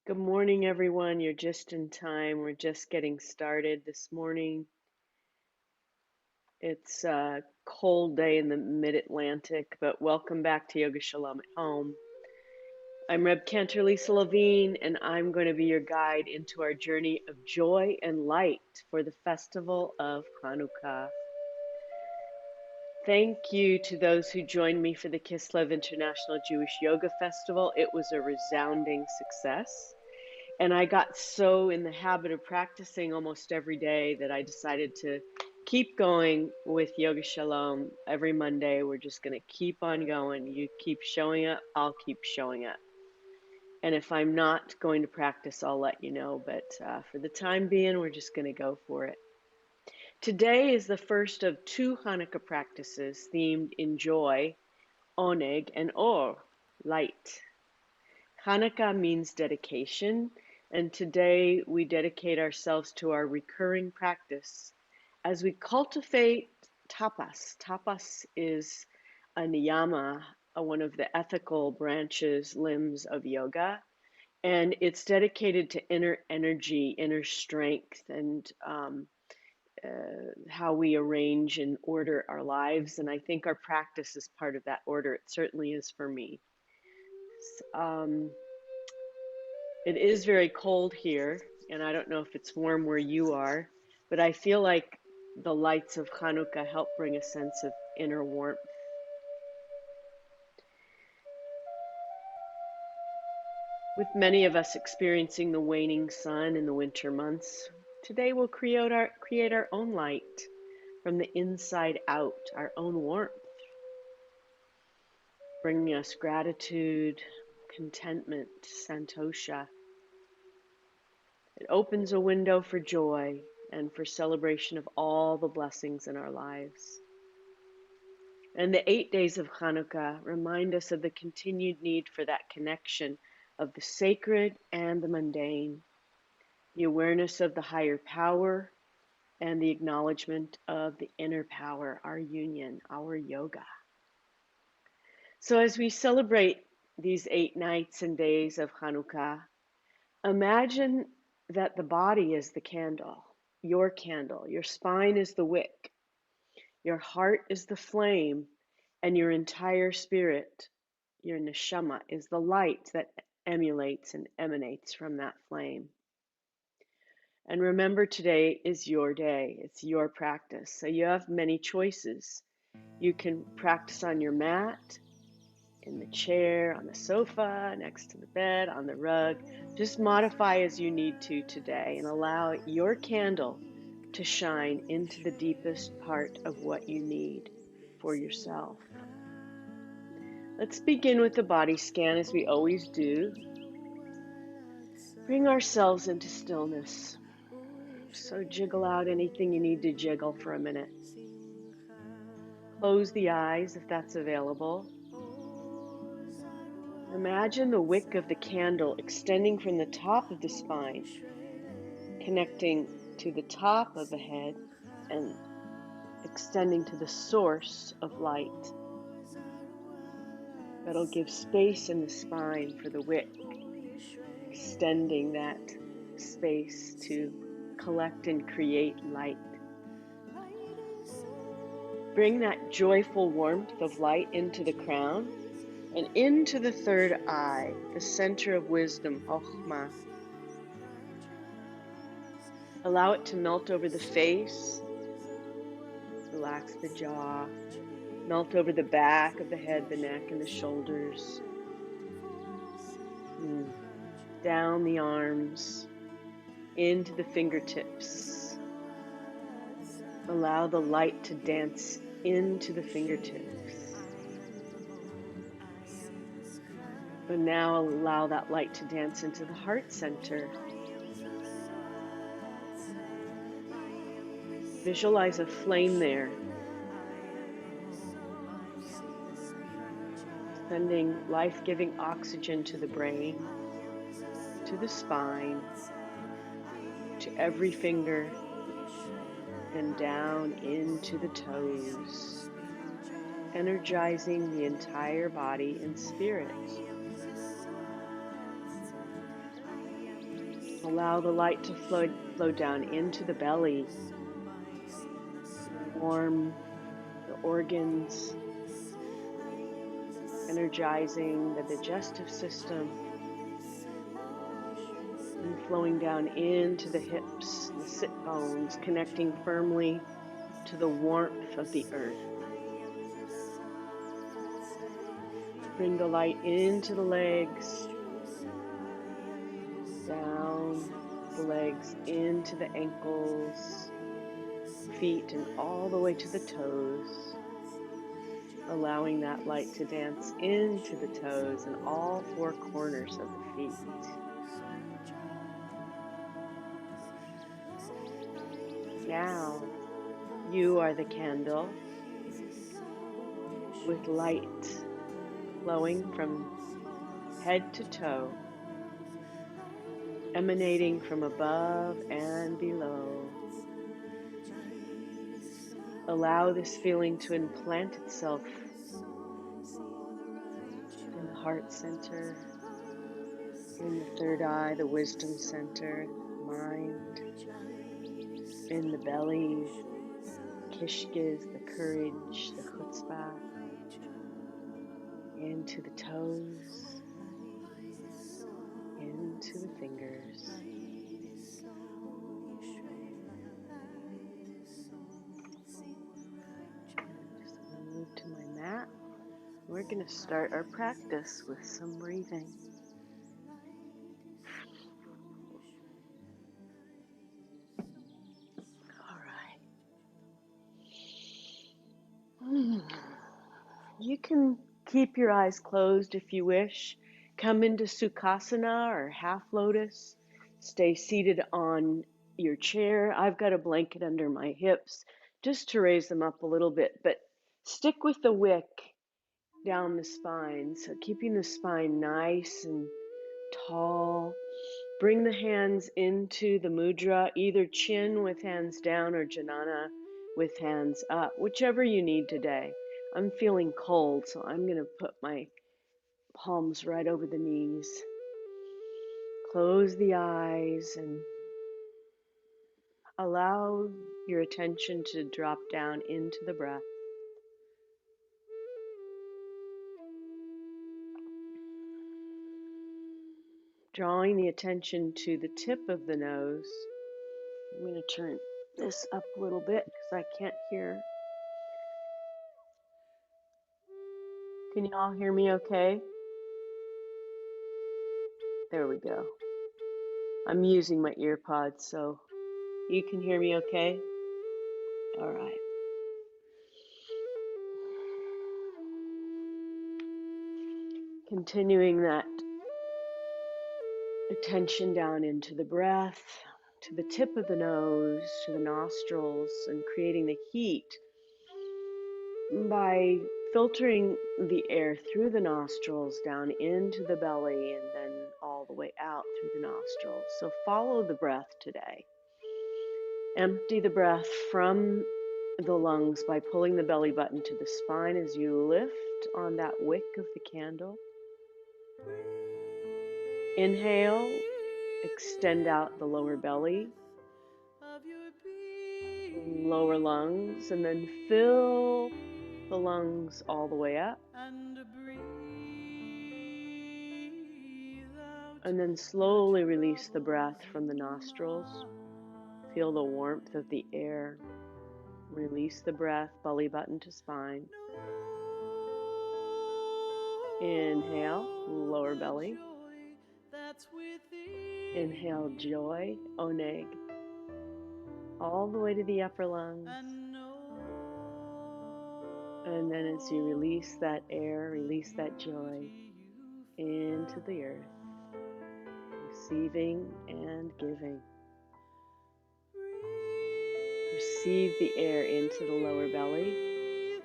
Good morning, everyone. You're just in time. We're just getting started this morning. It's a cold day in the mid-Atlantic, but welcome back to Yoga Shalom at Home. I'm Reb Cantor Lisa Levine, and I'm going to be your guide into our journey of joy and light for the Festival of Chanukah. Thank you to those who joined me for the Kislev International Jewish Yoga Festival. It was a resounding success. And I got so in the habit of practicing almost every day that I decided to keep going with Yoga Shalom every Monday. We're just going to keep on going. You keep showing up, I'll keep showing up. And if I'm not going to practice, I'll let you know. But for the time being, we're just going to go for it. Today is the first of two Hanukkah practices themed in joy, oneg, and or, light. Hanukkah means dedication, and today we dedicate ourselves to our recurring practice as we cultivate tapas. Tapas is a niyama, one of the ethical branches, limbs of yoga, and it's dedicated to inner energy, inner strength, and how we arrange and order our lives. And I think our practice is part of that order. It certainly is for me. It is very cold here, and I don't know if it's warm where you are, but I feel like the lights of Chanukah help bring a sense of inner warmth. With many of us experiencing the waning sun in the winter months, today we'll create our own light from the inside out, our own warmth, bringing us gratitude, contentment, santosha. It opens a window for joy and for celebration of all the blessings in our lives. And the 8 days of Chanukah remind us of the continued need for that connection of the sacred and the mundane, the awareness of the higher power, and the acknowledgement of the inner power, our union, our yoga. So as we celebrate these 8 nights and days of Chanukah, imagine that the body is the candle, your spine is the wick, your heart is the flame, and your entire spirit, your neshama, is the light that emulates and emanates from that flame. And remember, today is your day. It's your practice. So you have many choices. You can practice on your mat, in the chair, on the sofa, next to the bed, on the rug. Just modify as you need to today and allow your candle to shine into the deepest part of what you need for yourself. Let's begin with the body scan as we always do. Bring ourselves into stillness. So jiggle out anything you need to jiggle for a minute. Close the eyes if that's available. Imagine the wick of the candle extending from the top of the spine, connecting to the top of the head and extending to the source of light. That'll give space in the spine for the wick, extending that space to collect and create light. Bring that joyful warmth of light into the crown and into the third eye, the center of wisdom, Chokhmah. Allow it to melt over the face, relax the jaw, melt over the back of the head, the neck, and the shoulders. Down the arms, into the fingertips. Allow the light to dance into the fingertips. But now allow that light to dance into the heart center. Visualize a flame there, sending life-giving oxygen to the brain, to the spine, to every finger, and down into the toes, energizing the entire body and spirit. Allow the light to flow down into the belly, warm the organs, energizing the digestive system, and flowing down into the hips, the sit bones, connecting firmly to the warmth of the earth. Bring the light into the legs, down the legs, into the ankles, feet, and all the way to the toes, allowing that light to dance into the toes and all four corners of the feet. Now, you are the candle with light flowing from head to toe, emanating from above and below. Allow this feeling to implant itself in the heart center, in the third eye, the wisdom center, mind, in the belly, kishkis, the courage, the chutzpah, into the toes, into the fingers. Just move to my mat. We're going to start our practice with some breathing. All right. You can keep your eyes closed if you wish. Come into Sukhasana or half lotus. Stay seated on your chair. I've got a blanket under my hips just to raise them up a little bit, but stick with the wick down the spine. So keeping the spine nice and tall. Bring the hands into the mudra, either chin with hands down or jnana with hands up, whichever you need today. I'm feeling cold, so I'm going to put my palms right over the knees. Close the eyes and allow your attention to drop down into the breath. Drawing the attention to the tip of the nose. I'm going to turn this up a little bit because I can't hear. Can you all hear me okay? There we go. I'm using my ear pods, so you can hear me okay? All right. Continuing that attention down into the breath, to the tip of the nose, to the nostrils, and creating the heat by filtering the air through the nostrils down into the belly and then all the way out through the nostrils. So follow the breath today. Empty the breath from the lungs by pulling the belly button to the spine as you lift on that wick of the candle. Inhale, extend out the lower belly, lower lungs, and then fill the lungs all the way up. And then slowly release the breath from the nostrils. Feel the warmth of the air. Release the breath, belly button to spine. Inhale, lower belly. Inhale, joy, oneg, all the way to the upper lungs. And then as you release that air, release that joy into the earth, receiving and giving. Receive the air into the lower belly,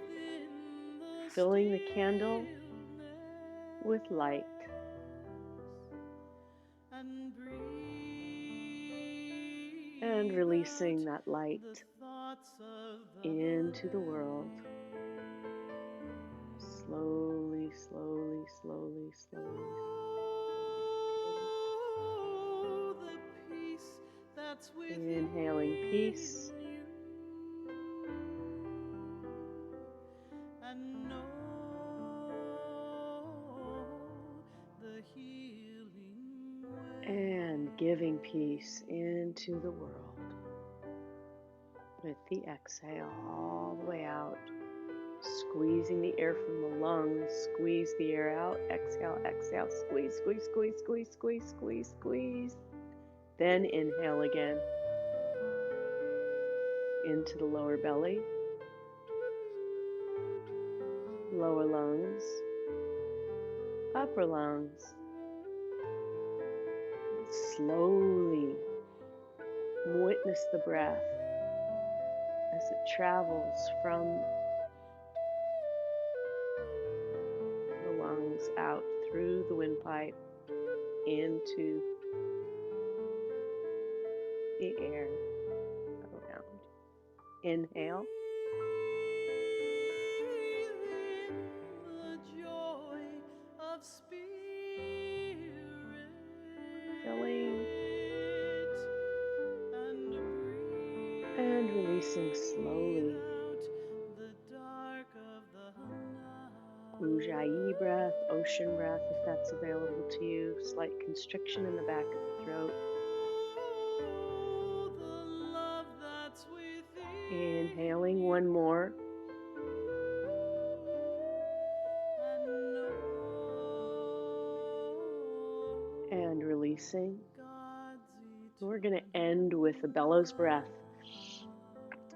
filling the candle with light. And releasing that light into the world. Slowly, slowly, slowly, slowly. Inhaling peace. And know the healing way. And giving peace into the world with the exhale all the way out. Squeezing the air from the lungs. Squeeze the air out. Exhale, exhale. Squeeze, squeeze, squeeze, squeeze, squeeze, squeeze, squeeze. Then inhale again. Into the lower belly. Lower lungs. Upper lungs. Slowly witness the breath as it travels from the lungs out through the windpipe into the air around. Inhale. The joy of spirit. Filling And breathe and releasing slowly. out the dark of the night. Ujjayi breath, ocean breath, if that's available to you. Slight constriction in the back of the throat. Oh, the love that's within. Inhaling one more. And know And releasing. God's We're going to end with the bellows breath.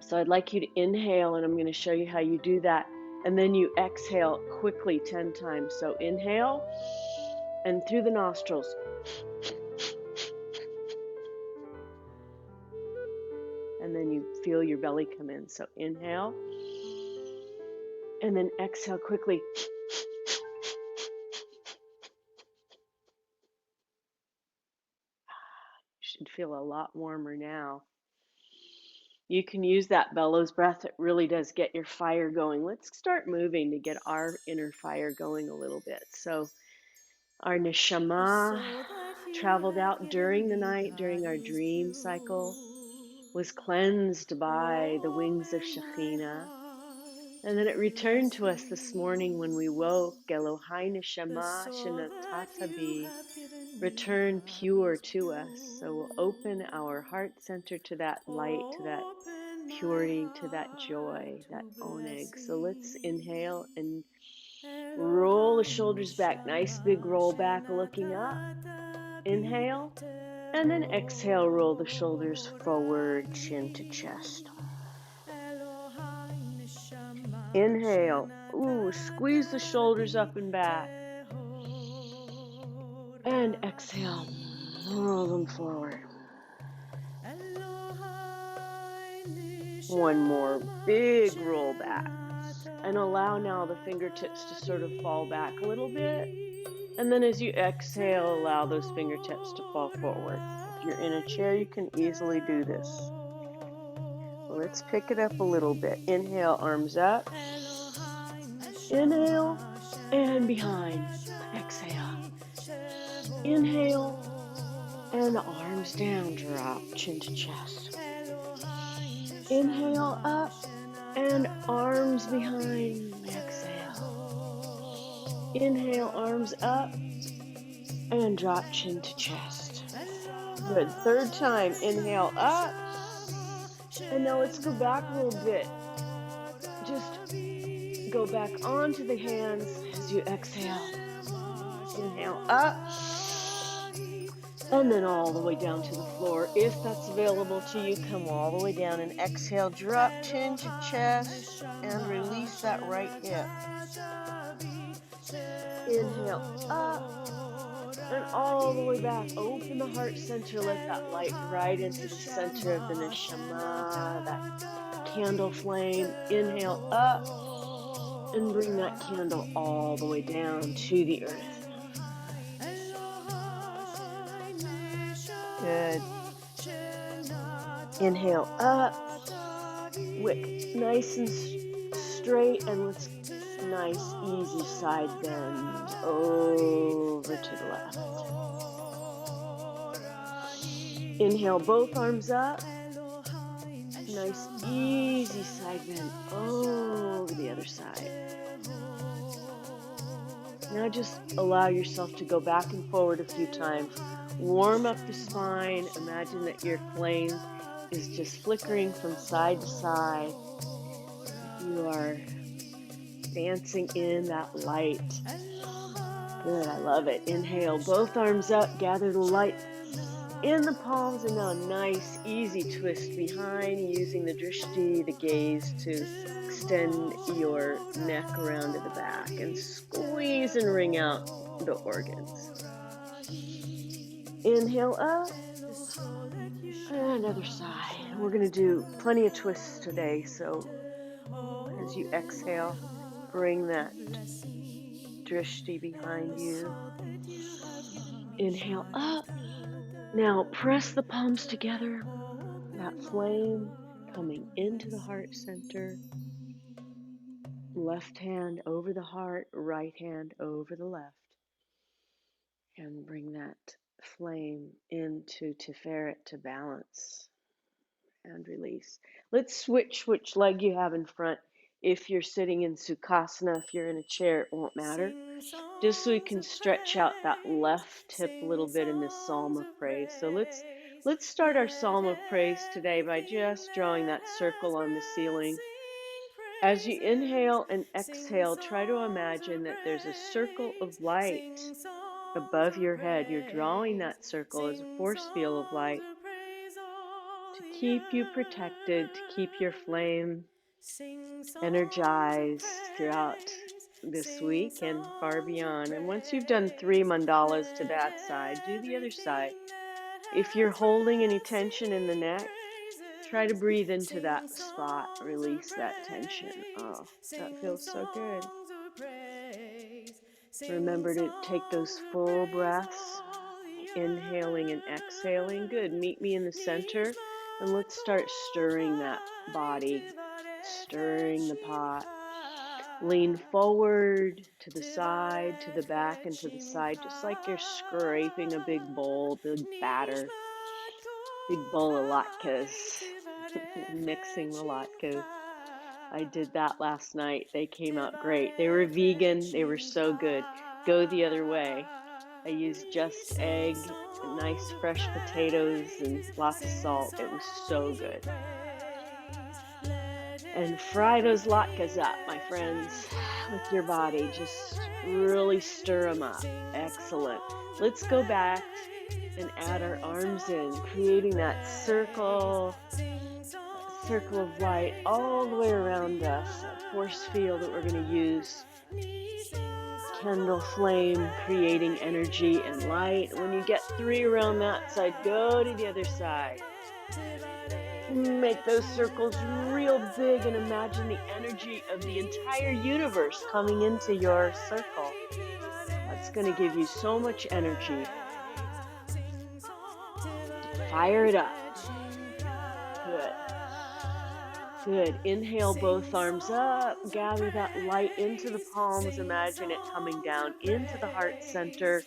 So I'd like you to inhale, and I'm going to show you how you do that. And then you exhale quickly 10 times. So inhale, and through the nostrils. And then you feel your belly come in. So inhale, and then exhale quickly. You should feel a lot warmer now. You can use that bellows breath. It really does get your fire going. Let's start moving to get our inner fire going a little bit. So our neshama traveled out during the night, during our dream cycle, was cleansed by the wings of Shekhinah. And then it returned to us this morning when we woke. Elohai neshama shenatata bi. Return pure to us. So we'll open our heart center to that light, to that purity, to that joy, that oneg. So let's inhale and roll the shoulders back. Nice big roll back looking up. Inhale. And then exhale, roll the shoulders forward, chin to chest. Inhale. Ooh, squeeze the shoulders up and back. And exhale, roll them forward. One more big roll back. And allow now the fingertips to sort of fall back a little bit. And then as you exhale, allow those fingertips to fall forward. If you're in a chair, you can easily do this. Let's pick it up a little bit. Inhale, arms up. Inhale, and behind. Exhale. Inhale, and arms down. Drop, chin to chest. Inhale, up, and arms behind. Exhale. Inhale, arms up, and drop, chin to chest. Good. Third time. Inhale, up. And now let's go back a little bit. Just go back onto the hands as you exhale. Inhale, up. And then all the way down to the floor. If that's available to you, come all the way down and exhale. Drop, chin to chest, and release that right hip. Inhale, up. And all the way back. Open the heart center. Let that light right into the center of the neshama, that candle flame. Inhale, up. And bring that candle all the way down to the earth. Good. Inhale, up. Wick nice and straight, and with nice, easy side bend over to the left. Inhale both arms up. Nice easy side bend over the other side. Now just allow yourself to go back and forward a few times. Warm up the spine. Imagine that your flame is just flickering from side to side. You are dancing in that light. Good, I love it. Inhale, both arms up, gather the light in the palms, and now a nice, easy twist behind, using the drishti, the gaze, to extend your neck around to the back and squeeze and wring out the organs. Inhale up, and another side. We're going to do plenty of twists today, so as you exhale, bring that drishti behind you. Inhale up. Now press the palms together, that flame coming into the heart center. Left hand over the heart, right hand over the left. And bring that flame into Tiferet to balance and release. Let's switch which leg you have in front. If you're sitting in Sukhasana, if you're in a chair, it won't matter. Just so we can stretch out that left hip a little bit in this psalm of praise. So let's start our psalm of praise today by just drawing that circle on the ceiling. As you inhale and exhale, try to imagine that there's a circle of light above your head. You're drawing that circle as a force field of light to keep you protected, to keep your flame energized throughout this week and far beyond. And once you've done 3 mandalas to that side, do the other side. If you're holding any tension in the neck, try to breathe into that spot, release that tension. Oh, that feels so good. Remember to take those full breaths, inhaling and exhaling. Good. Meet me in the center, and let's start stirring that body, stirring the pot. Lean forward, to the side, to the back, and to the side, just like you're scraping a big bowl, big batter, big bowl of latkes, mixing the latkes. I did that last night. They came out great. They were vegan. They were so good. Go the other way. I used just egg, nice fresh potatoes, and lots of salt. It was so good. And fry those latkes up, my friends, with your body. Just really stir them up. Excellent. Let's go back and add our arms in, creating that circle of light all the way around us, a force field that we're going to use. Candle flame creating energy and light. When you get 3 around that side, go to the other side. Make those circles real big and imagine the energy of the entire universe coming into your circle. That's going to give you so much energy. Fire it up. Good. Good. Inhale both arms up. Gather that light into the palms. Imagine it coming down into the heart center.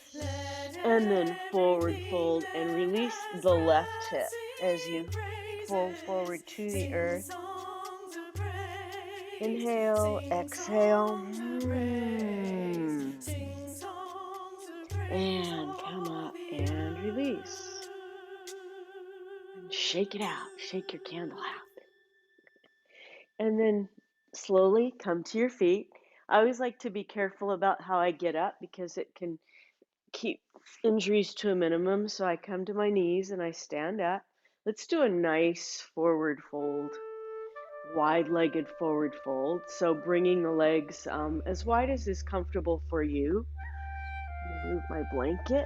And then forward fold and release the left hip as you fold forward to the earth. Inhale, exhale. And come up and release. And shake it out. Shake your candle out. And then slowly come to your feet. I always like to be careful about how I get up because it can keep injuries to a minimum. So I come to my knees and I stand up. Let's do a nice forward fold, wide-legged forward fold. So bringing the legs as wide as is comfortable for you. Move my blanket.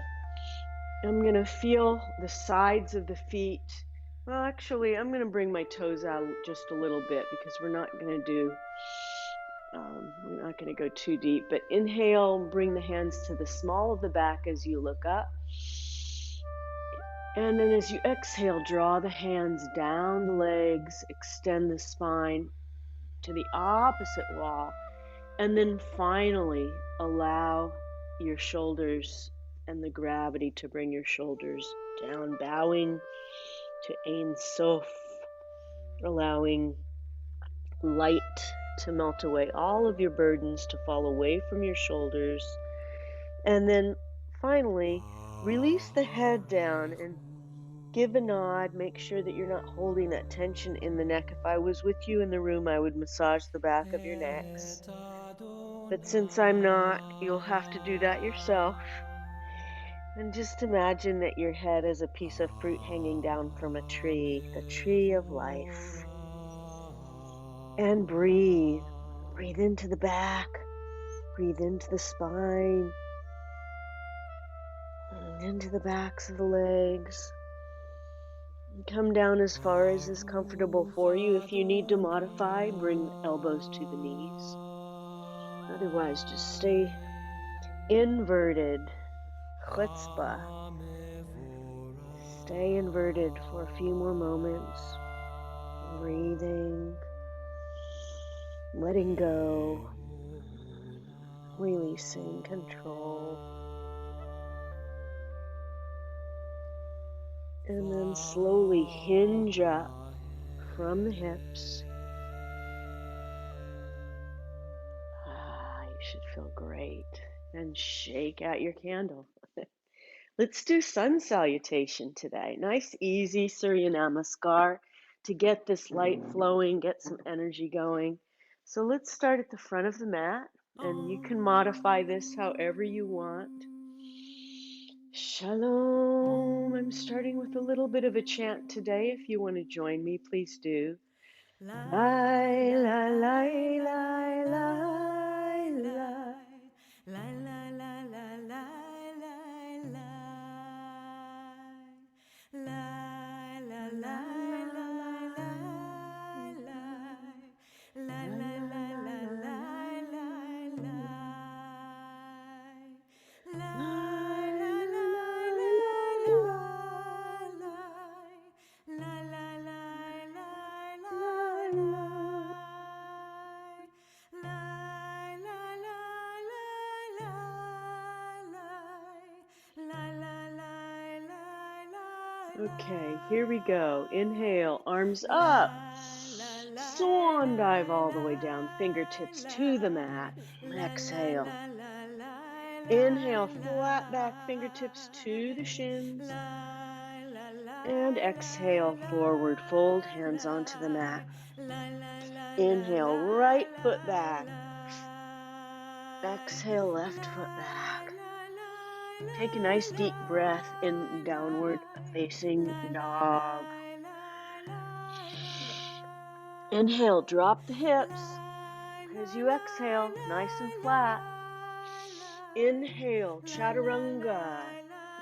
I'm going to feel the sides of the feet. Well, actually, I'm going to bring my toes out just a little bit because we're not going to go too deep. But inhale, bring the hands to the small of the back as you look up. And then as you exhale, draw the hands down the legs, extend the spine to the opposite wall. And then finally, allow your shoulders and the gravity to bring your shoulders down, bowing to Ein Sof, allowing light to melt away, all of your burdens to fall away from your shoulders. And then finally, release the head down and give a nod. Make sure that you're not holding that tension in the neck. If I was with you in the room, I would massage the back of your necks. But since I'm not, you'll have to do that yourself. And just imagine that your head is a piece of fruit hanging down from a tree, the tree of life. And breathe. Breathe into the back. Breathe into the spine. And into the backs of the legs. And come down as far as is comfortable for you. If you need to modify, bring elbows to the knees. Otherwise, just stay inverted. Chutzpah. Stay inverted for a few more moments. Breathing. Letting go. Releasing control. And then slowly hinge up from the hips. You should feel great. And shake out your candle. Let's do sun salutation today. Nice, easy Surya Namaskar to get this light flowing, get some energy going. So let's start at the front of the mat, and you can modify this however you want. Shalom. I'm starting with a little bit of a chant today. If you want to join me, please do. Lai, lai, lai, lai, lai, lai. Lai, lai, lai, lai, lai, lai, lai. Lai, lai, lai, lai, lai, lai. Lai, lai, lai, lai, lai, lai, lai. Lai, lai, lai, lai, lai, lai. Lai, lai, lai, lai, lai, lai. Lai, lai, lai, lai, lai. Lai, lai, lai, lai, lai. Okay, here we go. Inhale, arms up. Swan dive all the way down, fingertips to the mat. Exhale. Inhale, flat back, fingertips to the shins. And exhale, forward fold, hands onto the mat. Inhale, right foot back. Exhale, left foot back. Take a nice deep breath in downward facing dog. Inhale, drop the hips. As you exhale, nice and flat. Inhale, chaturanga,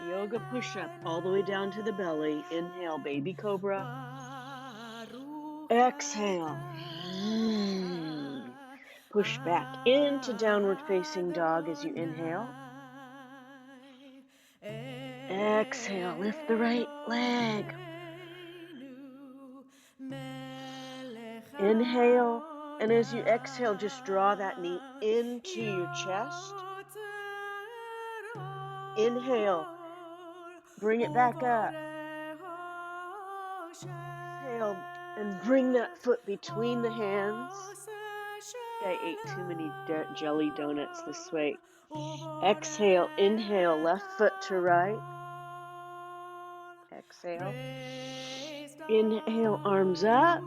yoga push-up all the way down to the belly. Inhale, baby cobra. Exhale. Push back into downward facing dog as you inhale. Exhale, lift the right leg. Inhale, and as you exhale, just draw that knee into your chest. Inhale, bring it back up. Exhale, and bring that foot between the hands. I ate too many jelly donuts this week. Exhale, inhale, left foot to right. Exhale. Inhale, arms up.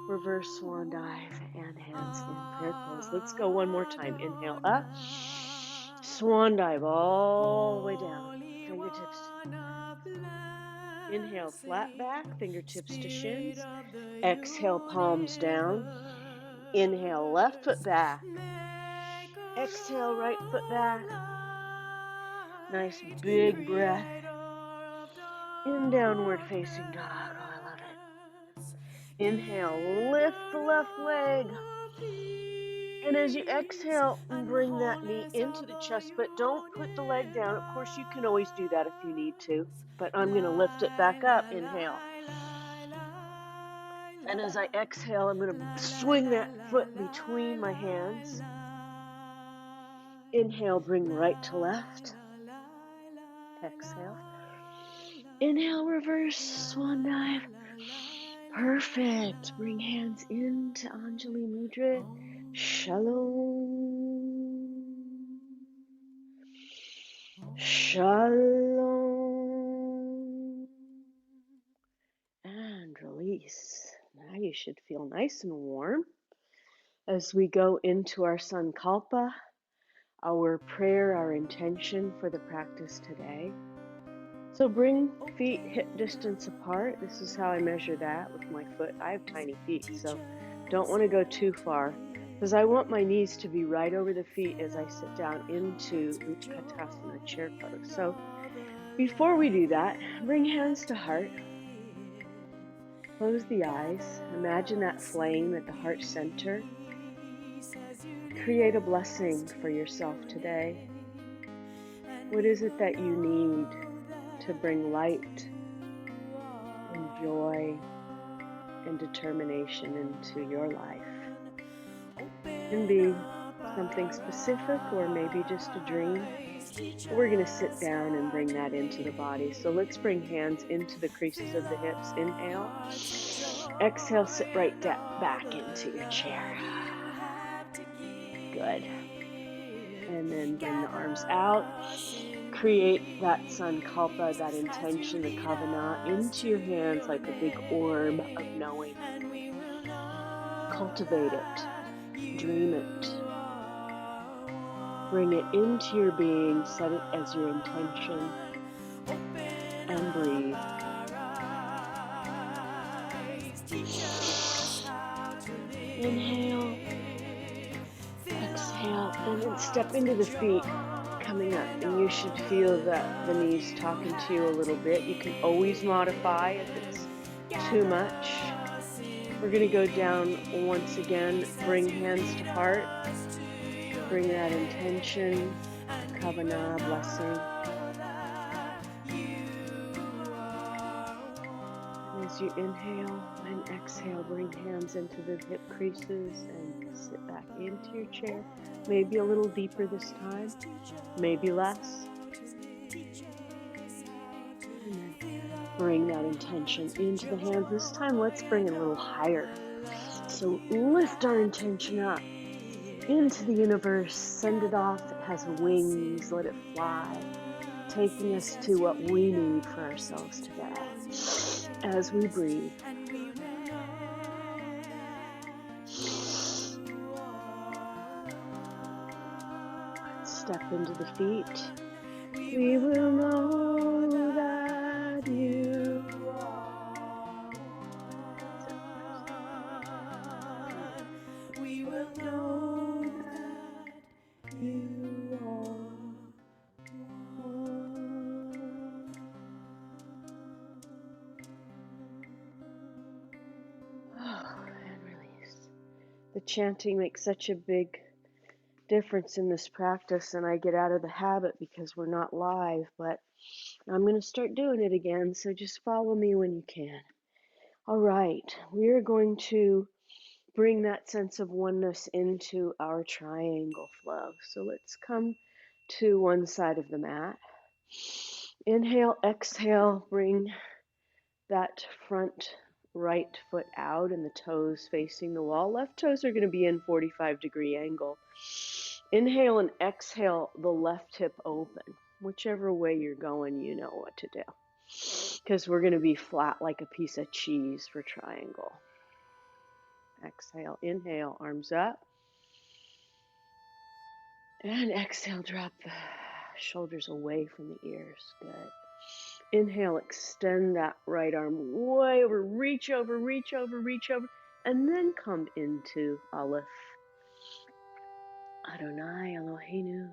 Reverse swan dive and hands in prayer pose. Let's go one more time. Inhale up. Swan dive all the way down. Fingertips. Inhale, flat back, fingertips to shins. Exhale, palms down. Inhale, left foot back. Exhale, right foot back. Nice big breath. In downward facing dog. Oh, I love it. Inhale, lift the left leg. And as you exhale, bring that knee into the chest, but don't put the leg down. Of course, you can always do that if you need to, but I'm going to lift it back up. Inhale. And as I exhale, I'm going to swing that foot between my hands. Inhale, bring right to left. Exhale. Inhale, reverse swan dive. Perfect. Bring hands into Anjali Mudra. Shalom. Shalom. And release. Now you should feel nice and warm as we go into our Sankalpa, our prayer, our intention for the practice today. So bring feet hip distance apart. This is how I measure that with my foot. I have tiny feet, so don't want to go too far because I want my knees to be right over the feet as I sit down into Utkatasana chair pose. So before we do that, bring hands to heart. Close the eyes. Imagine that flame at the heart center. Create a blessing for yourself today. What is it that you need to bring light and joy and determination into your life? It can be something specific or maybe just a dream. We're going to sit down and bring that into the body. So let's bring hands into the creases of the hips. Inhale. Exhale, sit right back into your chair. Good. And then bring the arms out. Create that sankalpa, that intention, the kavana into your hands like a big orb of knowing. Cultivate it. Dream it. Bring it into your being. Set it as your intention. And breathe. Inhale. Exhale. And then step into the feet coming up. And you should feel that the knees talking to you a little bit. You can always modify if it's too much. We're going to go down once again. Bring hands to heart. Bring that intention, kavana, blessing. And as you inhale and exhale, bring hands into the hip creases and sit back into your chair. Maybe a little deeper this time, maybe less. And then bring that intention into the hands. This time, let's bring it a little higher. So lift our intention up into the universe, send it off. It has wings, let it fly, taking us to what we need for ourselves today. As we breathe. Step into the feet. We will know that you are. We will know that you are. And release. The chanting makes such a big difference in this practice, and I get out of the habit because we're not live, but I'm going to start doing it again, so just follow me when you can. All right, we are going to bring that sense of oneness into our triangle flow. So let's come to one side of the mat. Inhale, exhale, bring that front right foot out and the toes facing the wall. Left toes are going to be in 45-degree angle. Inhale and exhale, the left hip open. Whichever way you're going, you know what to do. Because we're going to be flat like a piece of cheese for triangle. Exhale, inhale, arms up. And exhale, drop the shoulders away from the ears. Good. Inhale, extend that right arm way over, reach over, reach over, reach over, and then come into Aleph. Adonai Eloheinu,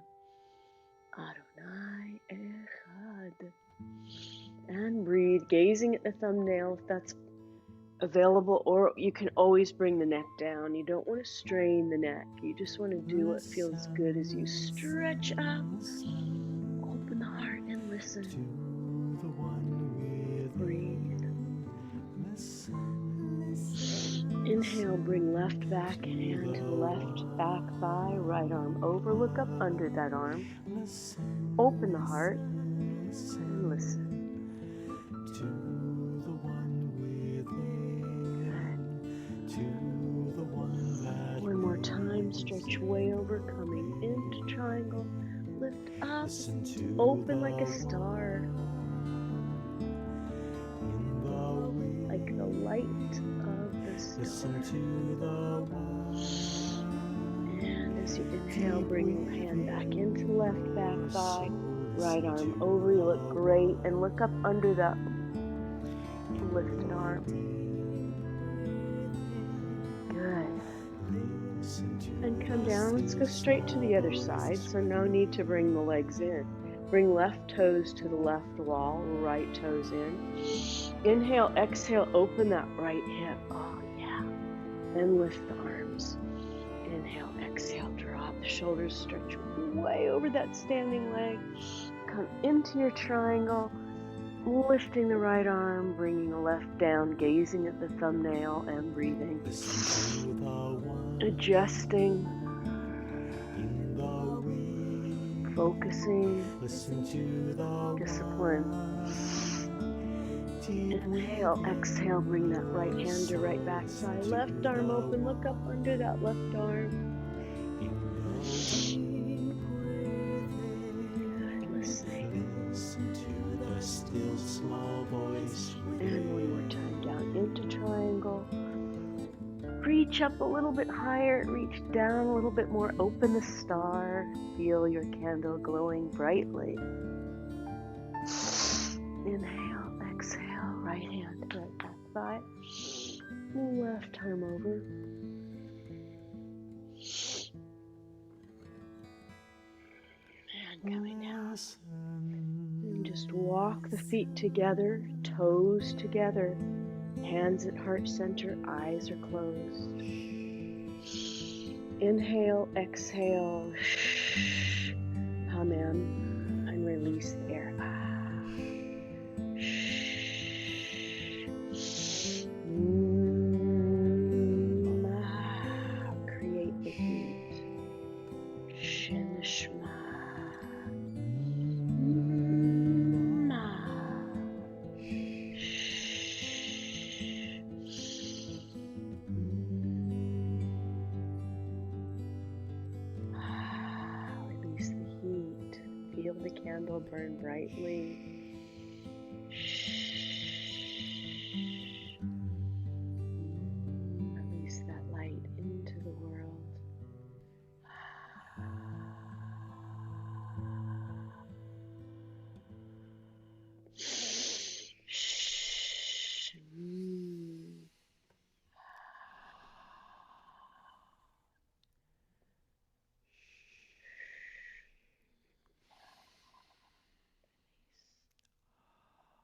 Adonai Echad. And breathe, gazing at the thumbnail if that's available, or you can always bring the neck down. You don't want to strain the neck. You just want to do what feels good as you stretch up. Open the heart and listen. Breathe. Inhale, bring left back hand to the left back thigh, right arm over, look up under that arm. Open the heart and listen. Reach way over, coming into triangle. Lift up, open like a star. Like the light of the star. And as you inhale, bring your hand back into the left back thigh. Right arm over, you look great. And look up under that lifted arm. Good. And come down. Let's go straight to the other side. So no need to bring the legs in. Bring left toes to the left wall, right toes in. Inhale, exhale, open that right hip. Oh, yeah. And lift the arms. Inhale, exhale, drop the shoulders, stretch way over that standing leg. Come into your triangle, lifting the right arm, bringing the left down, gazing at the thumbnail and breathing. Adjusting, focusing, discipline. Inhale, exhale, bring that right hand to right back side. Left arm open, look up under that left arm. Good, listening. And one more time, down into triangle. Reach up a little bit higher, reach down a little bit more, open the star. Feel your candle glowing brightly. Inhale, exhale, right hand to right back thigh. Left arm over. And coming down. And just walk the feet together, toes together. Hands at heart center, eyes are closed. Inhale, exhale, come in and release the air. Create the heat. Shin Shma. Release the heat. Feel the candle burn brightly. Release that light into the world.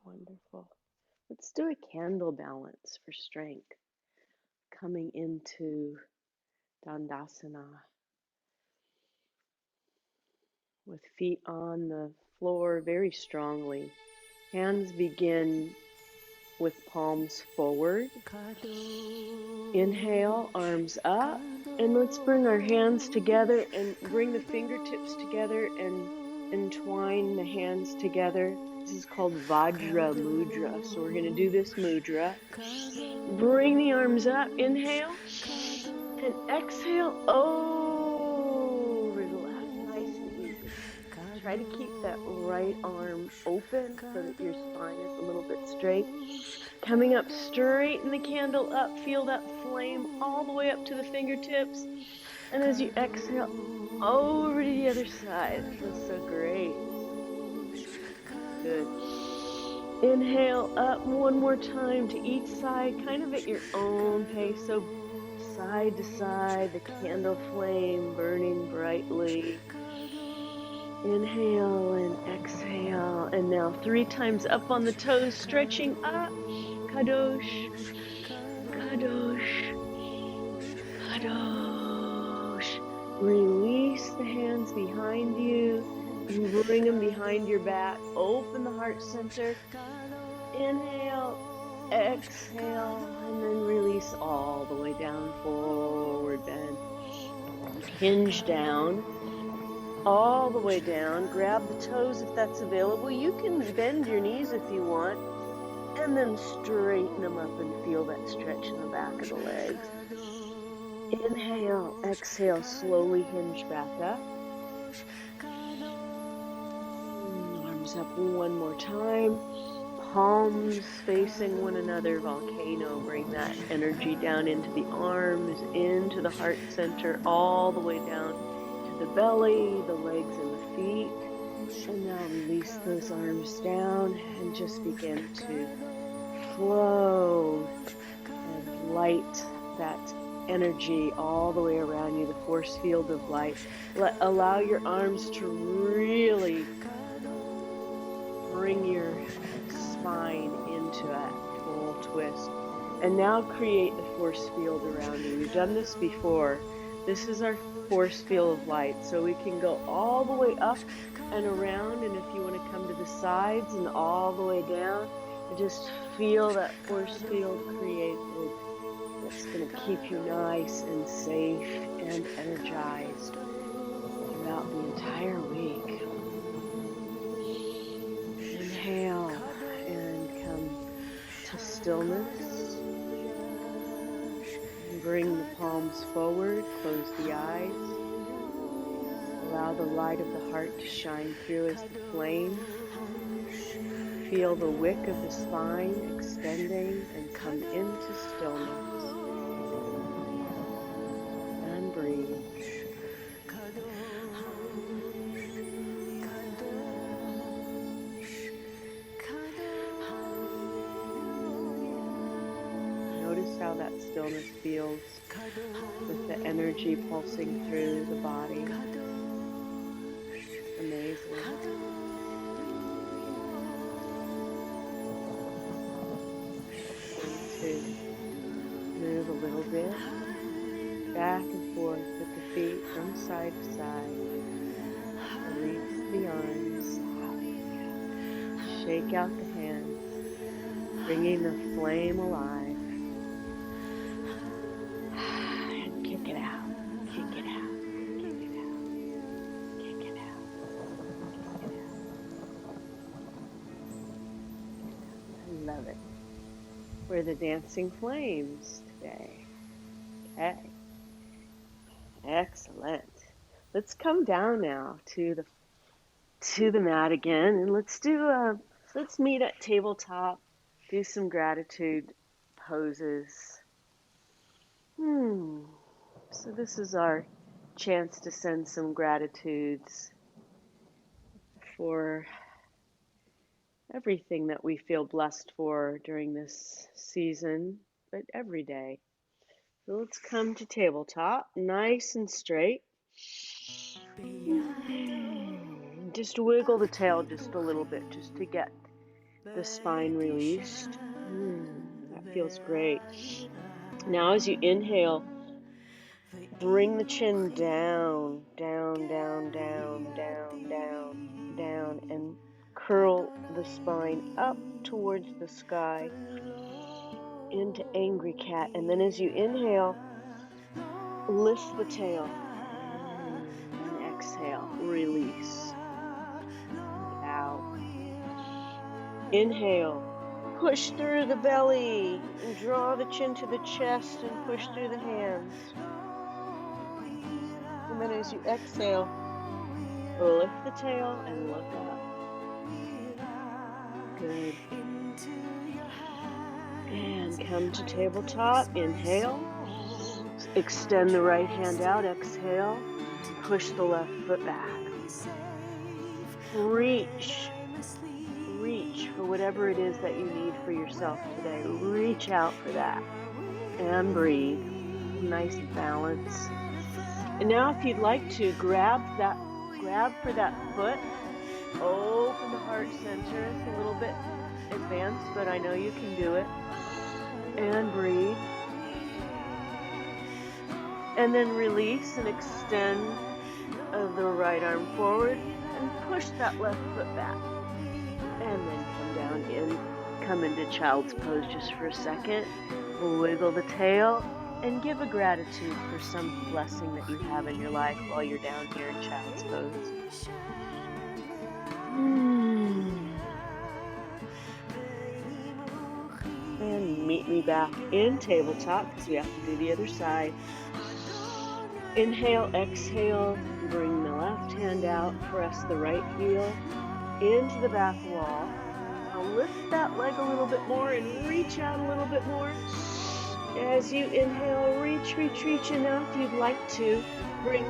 Wonderful. Let's do a candle balance for strength. Coming into Dandasana. With feet on the floor very strongly. Hands begin with palms forward. Inhale, arms up. And let's bring our hands together and bring the fingertips together and entwine the hands together. This is called Vajra Mudra. So we're going to do this mudra. Bring the arms up. Inhale. And exhale over the left. Nice and easy. Try to keep that right arm open so that your spine is a little bit straight. Coming up, straighten the candle up. Feel that flame all the way up to the fingertips. And as you exhale, over to the other side. It feels so great. Good. Inhale up one more time to each side, kind of at your own pace. So side to side, the candle flame burning brightly. Inhale and exhale. And now 3 times up on the toes, stretching up. Kadosh, Kadosh, Kadosh. Release the hands behind you and bring them behind your back. Open the heart center. Inhale, exhale, and then release all the way down, forward bend. Hinge down, all the way down. Grab the toes if that's available. You can bend your knees if you want. And then straighten them up and feel that stretch in the back of the legs. Inhale, exhale, slowly hinge back up. Arms up one more time. Palms facing one another, volcano. Bring that energy down into the arms, into the heart center, all the way down to the belly, the legs and the feet. And now release those arms down and just begin to flow and light that energy all the way around you, the force field of light. Allow your arms to really bring your spine into a full twist. And now create the force field around you. We've done this before. This is our force field of light. So we can go all the way up and around. And if you want to come to the sides and all the way down, and just feel that force field created. That's going to keep you nice and safe and energized throughout the entire week. Inhale and come to stillness. And bring the palms forward, close the eyes. Allow the light of the heart to shine through as the flame. Feel the wick of the spine extending and come into stillness. And breathe. Notice how that stillness feels with the energy pulsing through the body. Amazing. To move a little bit back and forth with the feet from side to side. Release the arms. Shake out the hands, bringing the flame alive. And kick it out. Kick it out. Kick it out. Kick it out. Kick it out. I love it. We're the dancing flames today. Okay. Excellent. Let's come down now to the mat again, and let's meet at tabletop. Do some gratitude poses. So this is our chance to send some gratitudes for everything that we feel blessed for during this season, but every day. So let's come to tabletop, nice and straight. Just wiggle the tail just a little bit, just to get the spine released. That feels great. Now as you inhale, bring the chin down, down, down, down, down, down, down, and curl the spine up towards the sky into angry cat. And then as you inhale, lift the tail and exhale, release. Out. Inhale, push through the belly and draw the chin to the chest and push through the hands. And then as you exhale, lift the tail and look up. Good. And come to tabletop. Inhale. Extend the right hand out. Exhale. Push the left foot back. Reach for whatever it is that you need for yourself today. Reach out for that. And breathe. Nice balance. And now if you'd like to, grab for that foot. Open the heart center. It's a little bit advanced, but I know you can do it. And breathe. And then release and extend the right arm forward and push that left foot back. And then come down come into child's pose just for a second. Wiggle the tail and give a gratitude for some blessing that you have in your life while you're down here in child's pose. And meet me back in tabletop because we have to do the other side. Inhale, exhale, bring the left hand out, press the right heel into the back wall. Now lift that leg a little bit more and reach out a little bit more. As you inhale, reach, and now if you'd like to, bring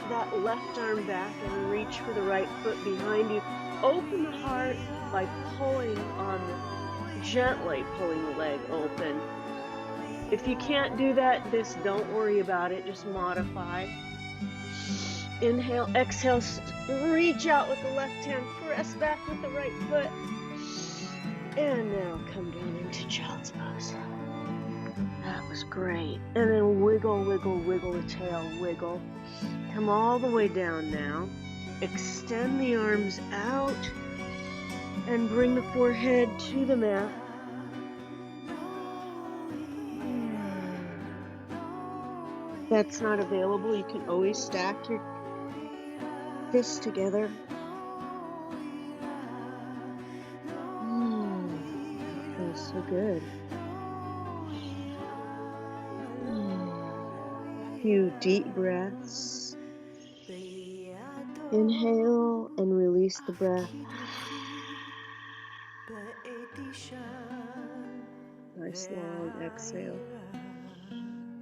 that left arm back and reach for the right foot behind you. Open the heart by gently pulling the leg open. If you can't do that, don't worry about it, just modify. Inhale, exhale, reach out with the left hand, press back with the right foot. And now come down into child's pose. That was great. And then wiggle, wiggle, wiggle the tail, wiggle. Come all the way down now. Extend the arms out and bring the forehead to the mat. If that's not available, you can always stack your fists together. That feels so good. A few deep breaths. Inhale and release the breath. Nice long exhale.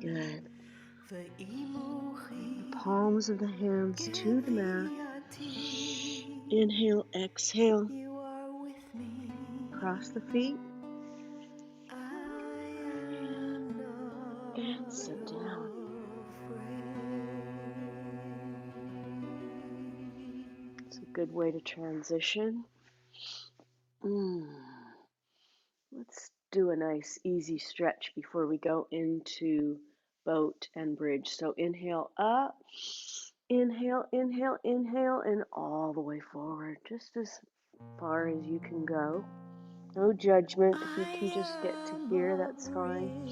Good. The palms of the hands to the mat. Inhale, exhale. Cross the feet. And sit down. It's a good way to transition. Let's do a nice easy stretch before we go into boat and bridge. So inhale up, inhale, inhale, inhale, and all the way forward, just as far as you can go. No judgment. If you can just get to here, that's fine.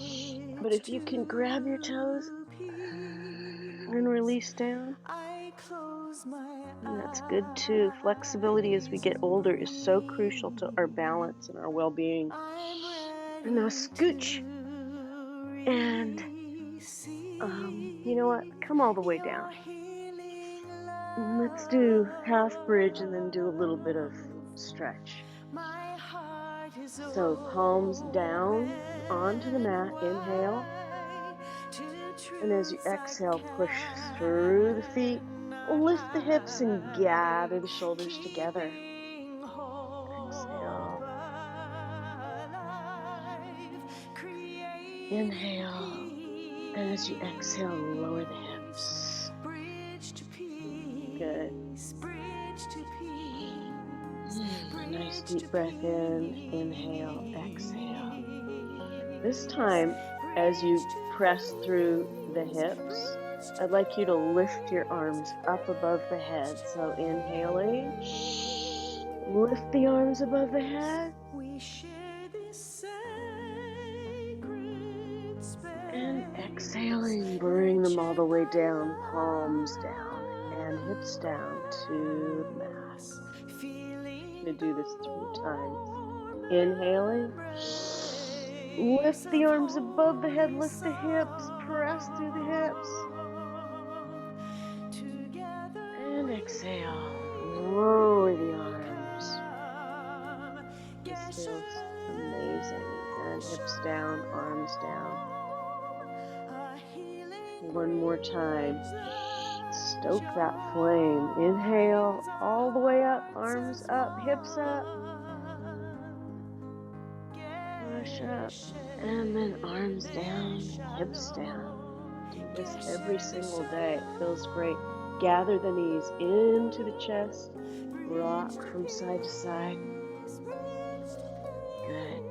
But if you can grab your toes and release down, and that's good too. Flexibility as we get older is so crucial to our balance and our well-being. And now scooch. And you know what? Come all the way down. And let's do half bridge and then do a little bit of stretch. So palms down onto the mat. Inhale. And as you exhale, push through the feet. Lift the hips and gather the shoulders together. Exhale. Inhale. And as you exhale, lower the hips. Good. Nice deep breath in. Inhale, exhale. This time, as you press through the hips, I'd like you to lift your arms up above the head. So inhaling, lift the arms above the head. And exhaling, bring them all the way down, palms down and hips down to the mat. I'm going to do this 3 times. Inhaling, lift the arms above the head, lift the hips, press through the hips. And exhale, lower the arms. This feels amazing. And hips down, arms down. One more time. Stoke that flame. Inhale, all the way up, arms up, hips up. Push up, and then arms down, hips down. Do this every single day. It feels great. Gather the knees into the chest. Rock from side to side. Good.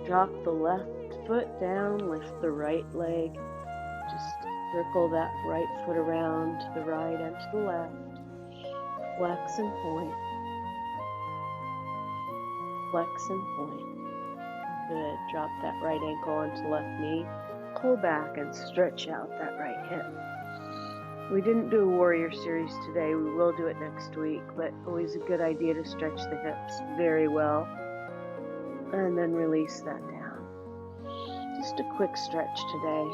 Drop the left foot down, lift the right leg. Just circle that right foot around to the right and to the left. Flex and point. Flex and point. Good. Drop that right ankle onto left knee. Pull back and stretch out that right hip. We didn't do a warrior series today. We will do it next week, but always a good idea to stretch the hips very well. And then release that down. Just a quick stretch today.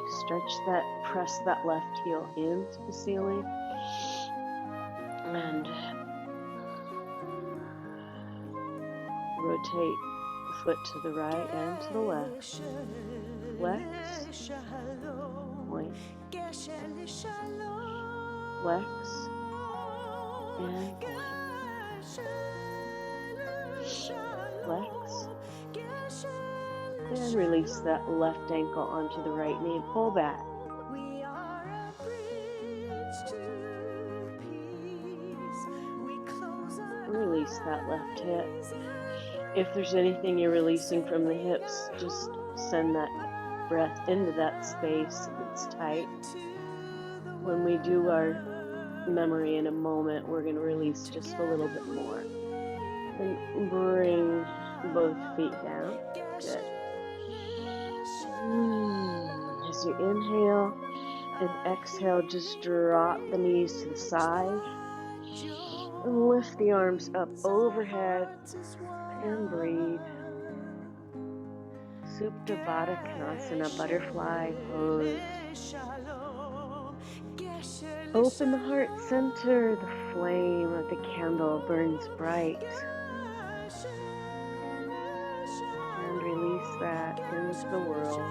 Press that left heel into the ceiling and rotate the foot to the right and to the left. Flex, point, flex, and point. Flex, and release that left ankle onto the right knee. Pull back. Release that left hip. If there's anything you're releasing from the hips, just send that breath into that space if it's tight. When we do our memory in a moment, we're going to release just a little bit more. And bring both feet down. Good. As you inhale and exhale, just drop the knees to the side. And lift the arms up overhead and breathe. Supta Baddha Konasana, butterfly pose. Open the heart center. The flame of the candle burns bright. And release that into the world.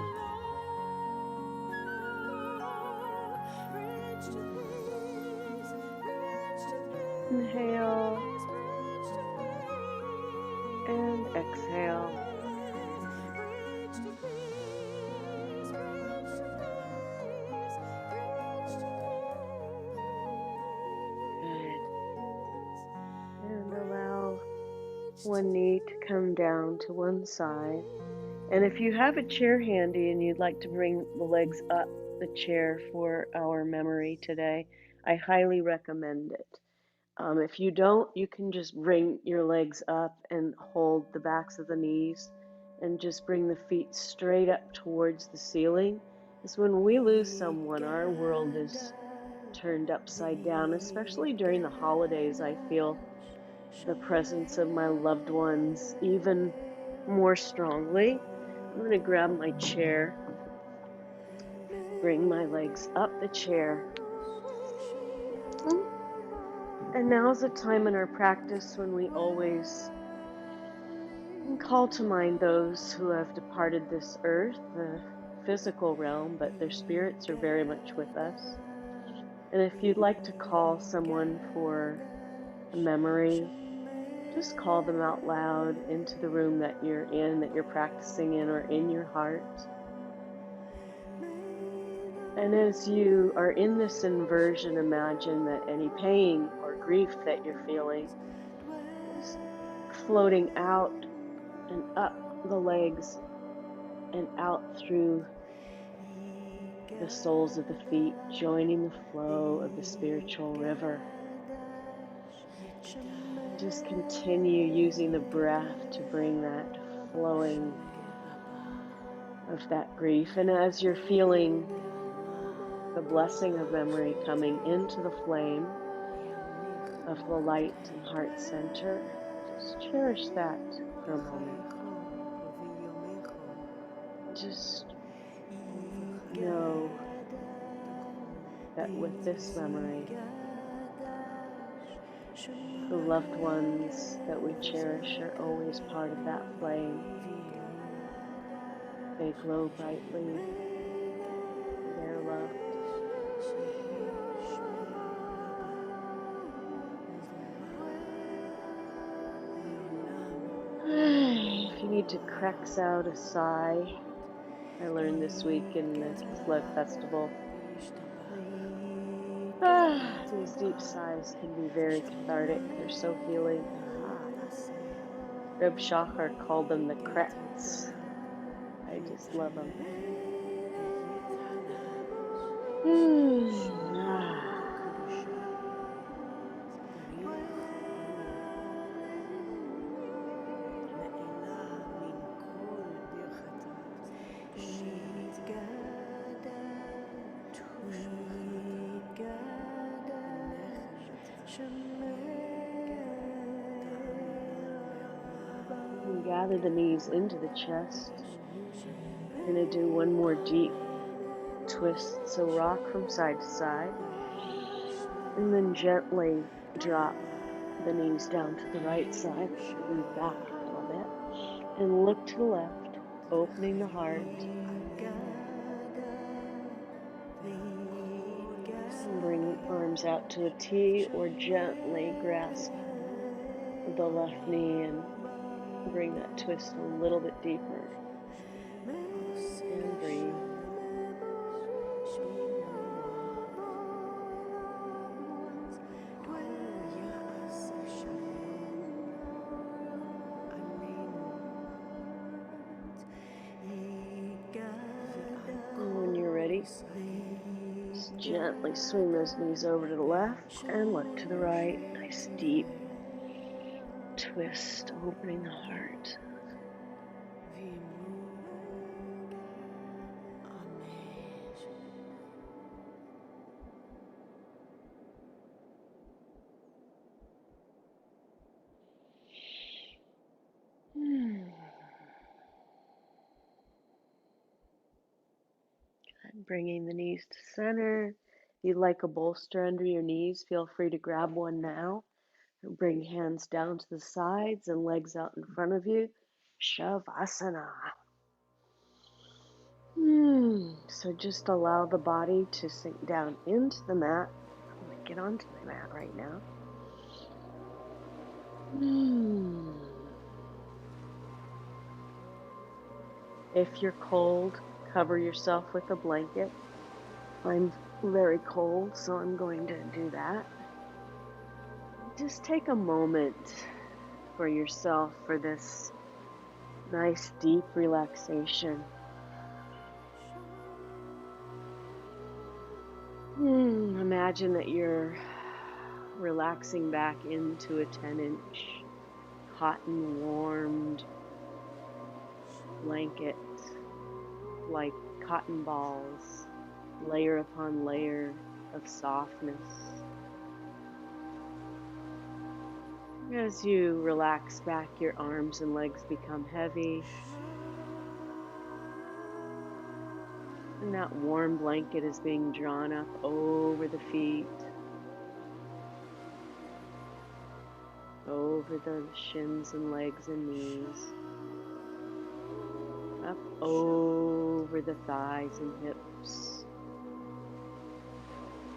Inhale and exhale. Good. And allow one knee to come down to one side. And if you have a chair handy and you'd like to bring the legs up the chair for our memory today, I highly recommend it. If you don't, you can just bring your legs up and hold the backs of the knees and just bring the feet straight up towards the ceiling. Because when we lose someone, our world is turned upside down, especially during the holidays. I feel the presence of my loved ones even more strongly. I'm going to grab my chair, bring my legs up the chair. And now's a time in our practice when we always call to mind those who have departed this earth, the physical realm, but their spirits are very much with us. And if you'd like to call someone for a memory, just call them out loud into the room that you're practicing in, or in your heart. And as you are in this inversion, imagine that any pain or grief that you're feeling is floating out and up the legs and out through the soles of the feet, joining the flow of the spiritual river. Just continue using the breath to bring that flowing of that grief. And as you're feeling the blessing of memory coming into the flame of the light and heart center, just cherish that for a moment. Just know that with this memory, the loved ones that we cherish are always part of that flame. They glow brightly. They're loved. If you need to crex out a sigh, I learned this week in the Kislev Festival, these deep sighs can be very cathartic. They're so healing. Reb Shachar called them the crets. I just love them. And gather the knees into the chest. We're going to do one more deep twist. So rock from side to side. And then gently drop the knees down to the right side. Move back a little bit. And look to the left, opening the heart. And bring arms out to a T or gently grasp the left knee and bring that twist a little bit deeper. And breathe. And when you're ready, just gently swing those knees over to the left and look to the right. Nice deep twist, opening the heart. Bringing the knees to center. If you'd like a bolster under your knees, feel free to grab one now. And bring hands down to the sides and legs out in front of you. Shavasana. So just allow the body to sink down into the mat. I'm going to get onto the mat right now. If you're cold, cover yourself with a blanket. I'm very cold, so I'm going to do that. Just take a moment for yourself for this nice deep relaxation. Imagine that you're relaxing back into a 10-inch cotton warmed blanket, like cotton balls, layer upon layer of softness. As you relax back, your arms and legs become heavy. And that warm blanket is being drawn up over the feet, over the shins and legs and knees, up over the thighs and hips,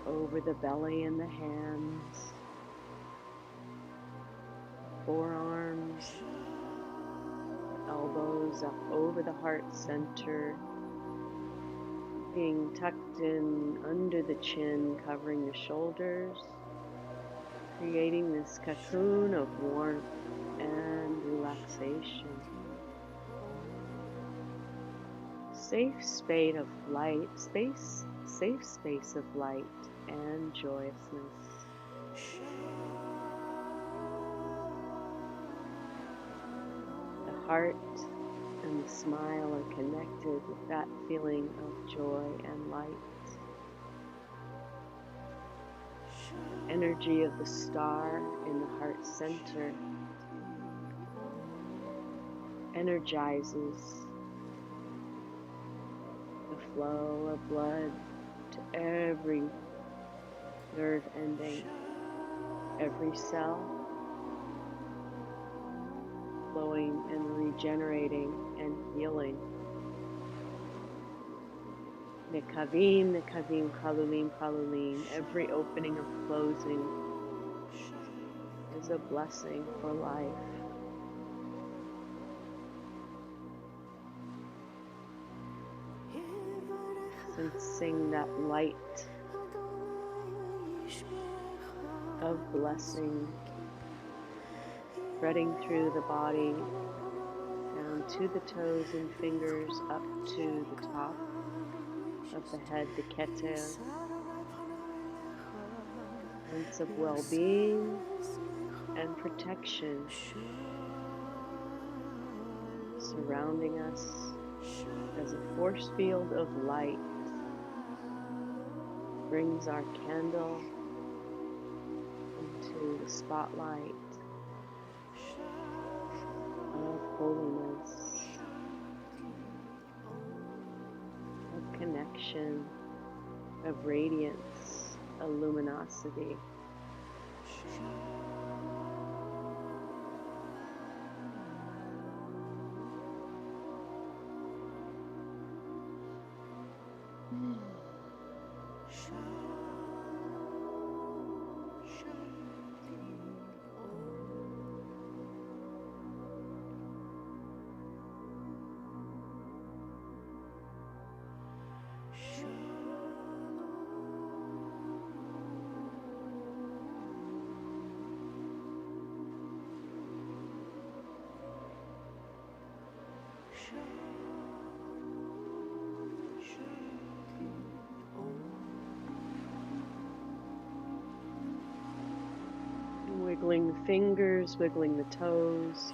over the belly and the hands, forearms, elbows up over the heart center, being tucked in under the chin, covering the shoulders, creating this cocoon of warmth and relaxation. Safe space of light and joyousness. The heart and the smile are connected with that feeling of joy and light. Energy of the star in the heart center energizes the flow of blood to every nerve ending, every cell, flowing and regenerating and healing. Nekavim, nekavim, kalulim, kalulim. Every opening or closing is a blessing for life. Sensing that light of blessing spreading through the body, down to the toes and fingers, up to the top of the head, the keter. Sense of well-being and protection surrounding us as a force field of light brings our candle into the spotlight of holiness. expansion of radiance, a luminosity. Wiggling the fingers, wiggling the toes,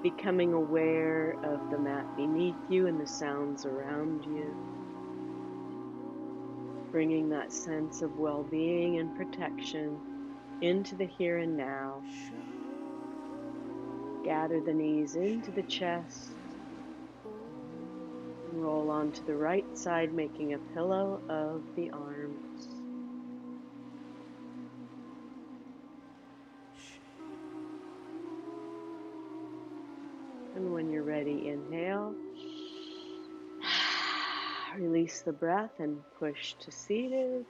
becoming aware of the mat beneath you and the sounds around you. Bringing that sense of well-being and protection into the here and now. Gather the knees into the chest. Roll onto the right side, making a pillow of the arms. And when you're ready, inhale. Release the breath and push to seated.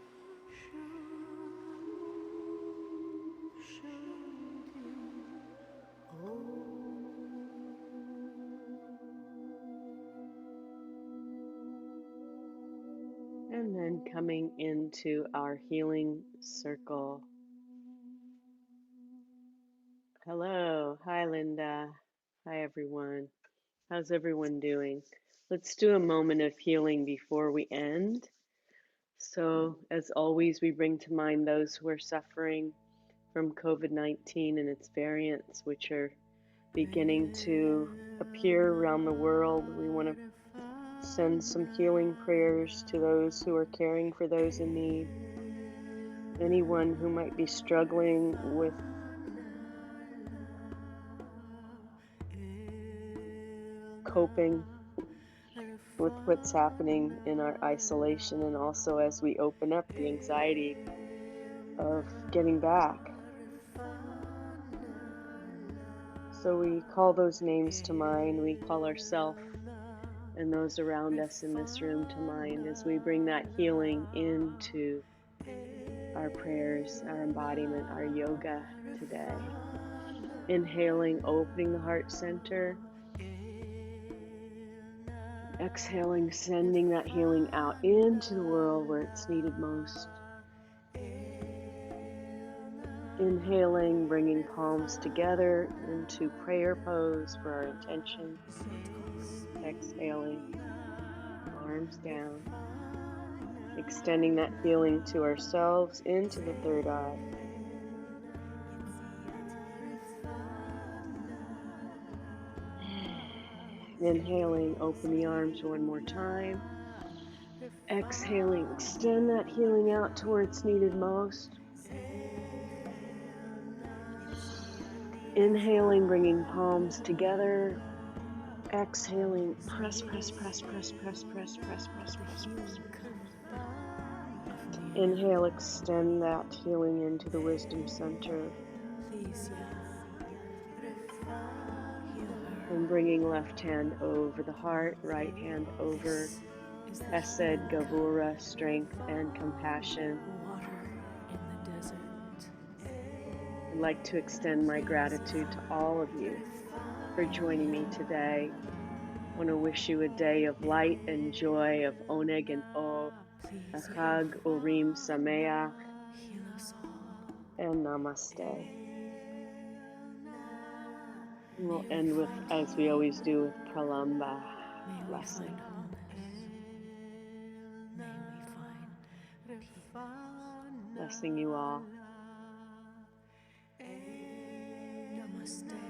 And then coming into our healing circle. Hello. Hi, Linda. Hi, everyone. How's everyone doing? Let's do a moment of healing before we end. So, as always, we bring to mind those who are suffering from COVID-19 and its variants, which are beginning to appear around the world. We want to send some healing prayers to those who are caring for those in need. Anyone who might be struggling with coping with what's happening in our isolation, and also as we open up, the anxiety of getting back. So we call those names to mind. We call ourselves and those around us in this room to mind as we bring that healing into our prayers, our embodiment, our yoga today. Inhaling, opening the heart center. Exhaling, sending that healing out into the world where it's needed most. Inhaling, bringing palms together into prayer pose for our intention. Exhaling, arms down. Extending that healing to ourselves into the third eye. Inhaling, open the arms one more time. Exhaling, extend that healing out to where it's needed most. Inhaling, bringing palms together. Exhaling, press, press, press, press, press, press, press, press, press, press. Inhale, extend that healing into the wisdom center. And bringing left hand over the heart, right hand over Hesed, Gavura, strength and compassion. I'd like to extend my gratitude to all of you for joining me today. I want to wish you a day of light and joy, of Oneg and O, a Chag Urim Sameach, and Namaste. And we'll end with, as we always do, with Pralamba, blessing. Blessing you all. Namaste.